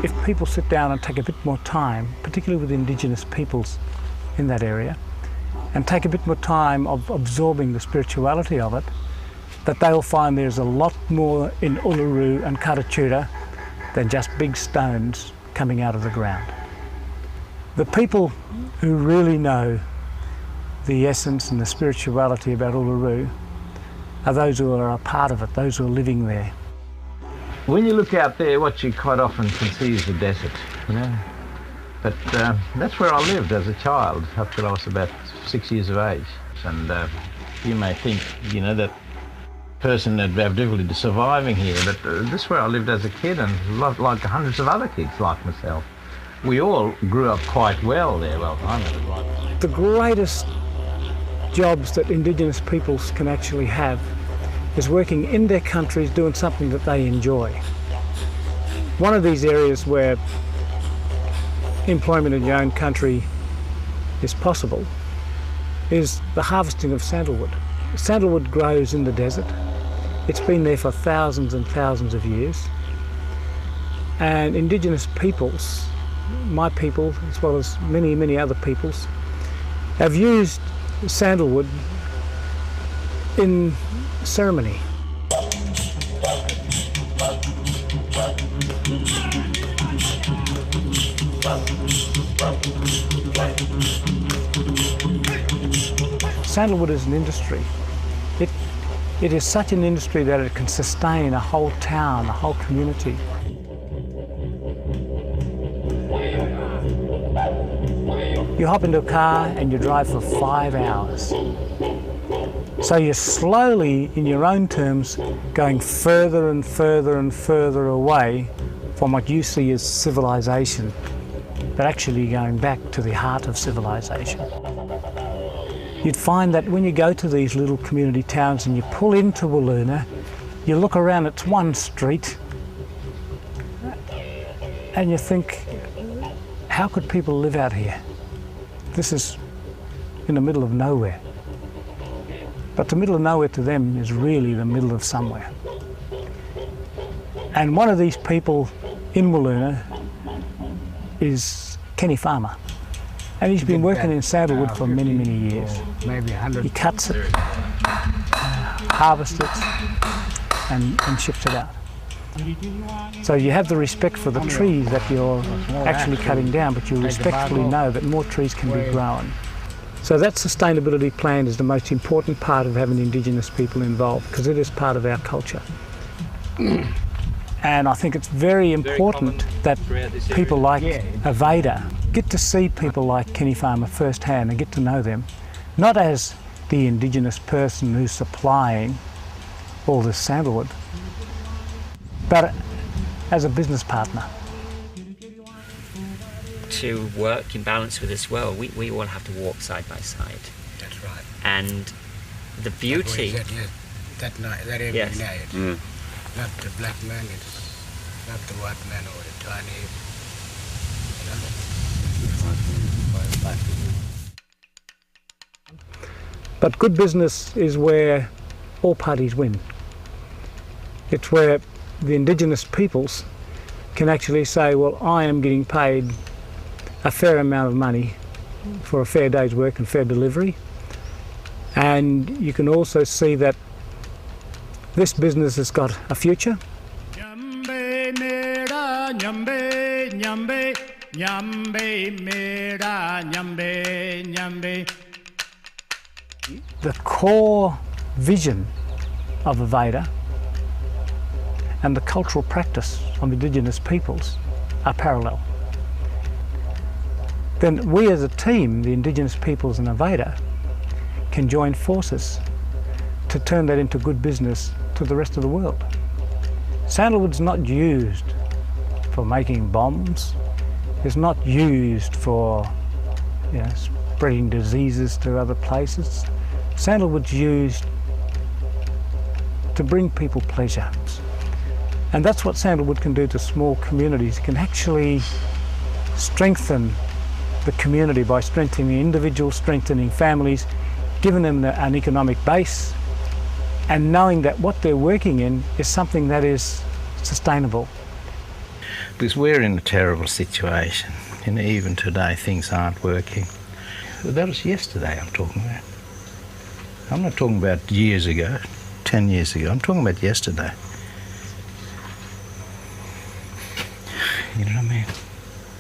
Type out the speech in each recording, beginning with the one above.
if people sit down and take a bit more time, particularly with Indigenous peoples in that area, and take a bit more time of absorbing the spirituality of it, that they'll find there's a lot more in Uluru and Karachuta than just big stones coming out of the ground. The people who really know the essence and the spirituality about Uluru are those who are a part of it, those who are living there. When you look out there, what you quite often can see is the desert, you know. But that's where I lived as a child, up till I was about 6 years of age. And you may think, you know, that person that have difficulty surviving here, but this is where I lived as a kid, and like hundreds of other kids like myself. We all grew up quite well there. Well, I remember right. The greatest jobs that Indigenous peoples can actually have is working in their countries doing something that they enjoy. One of these areas where employment in your own country is possible is the harvesting of sandalwood. Sandalwood grows in the desert. It's been there for thousands and thousands of years. And Indigenous peoples, my people as well as many, many other peoples, have used sandalwood in ceremony. Sandalwood is an industry. It is such an industry that it can sustain a whole town, a whole community. You hop into a car and you drive for 5 hours. So you're slowly, in your own terms, going further and further and further away from what you see as civilization, but actually going back to the heart of civilization. You'd find that when you go to these little community towns and you pull into Wiluna, you look around, it's one street, and you think, how could people live out here? This is in the middle of nowhere. But the middle of nowhere to them is really the middle of somewhere. And one of these people in Wiluna is Kenny Farmer. And he's been working in sandalwood for many, many years. Maybe 100. He cuts it, harvests it, and ships it out. So you have the respect for the trees that you're actually cutting down, but you respectfully know that more trees can be grown. So that sustainability plan is the most important part of having Indigenous people involved, because it is part of our culture. And I think it's very important that people like Aveda get to see people like Kenny Farmer firsthand and get to know them, not as the Indigenous person who's supplying all this sandalwood, but as a business partner. To work in balance with this world, we all have to walk side by side. That's right. And the beauty... That every Yes. night. Not the black man, it's not the white man or the Chinese. But good business is where all parties win. It's where the Indigenous peoples can actually say, well, I am getting paid a fair amount of money for a fair day's work and fair delivery. And you can also see that this business has got a future. The core vision of Aveda and the cultural practice of Indigenous peoples are parallel. Then we as a team, the Indigenous peoples and Aveda, can join forces to turn that into good business to the rest of the world. Sandalwood's not used for making bombs. It's not used for spreading diseases to other places. Sandalwood's used to bring people pleasure. And that's what sandalwood can do to small communities. It can actually strengthen the community by strengthening individuals, strengthening families, giving them an economic base, and knowing that what they're working in is something that is sustainable. this, we're in a terrible situation. And even today, things aren't working. That was yesterday I'm talking about. I'm not talking about years ago, 10 years ago. I'm talking about yesterday. You know what I mean?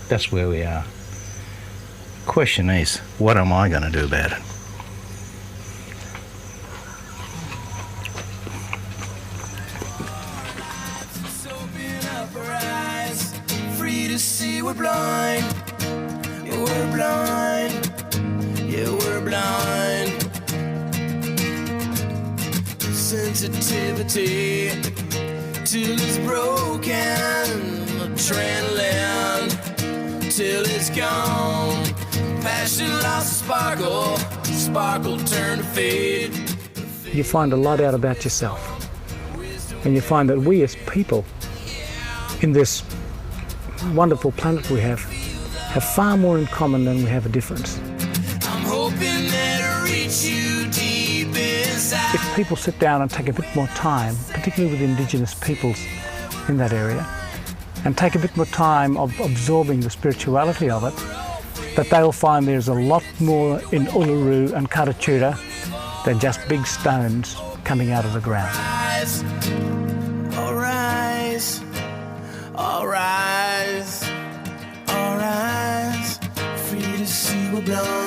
That's where we are. Question is, what am I going to do about it? Free to see we're blind. Yeah, we're blind. Yeah, we're blind. Sensitivity till it's broken. Adrenaline till it's gone. Passion lost sparkle. Sparkle turn to fade. You find a lot out about yourself. And you find that we as people in this wonderful planet we have far more in common than we have a difference. I'm hoping that I reach you deep inside. If people sit down and take a bit more time, particularly with Indigenous peoples in that area, and take a bit more time of absorbing the spirituality of it, that they'll find there's a lot more in Uluru and Karachuda than just big stones coming out of the ground. All rise, all rise, all rise. Free to see we're blind.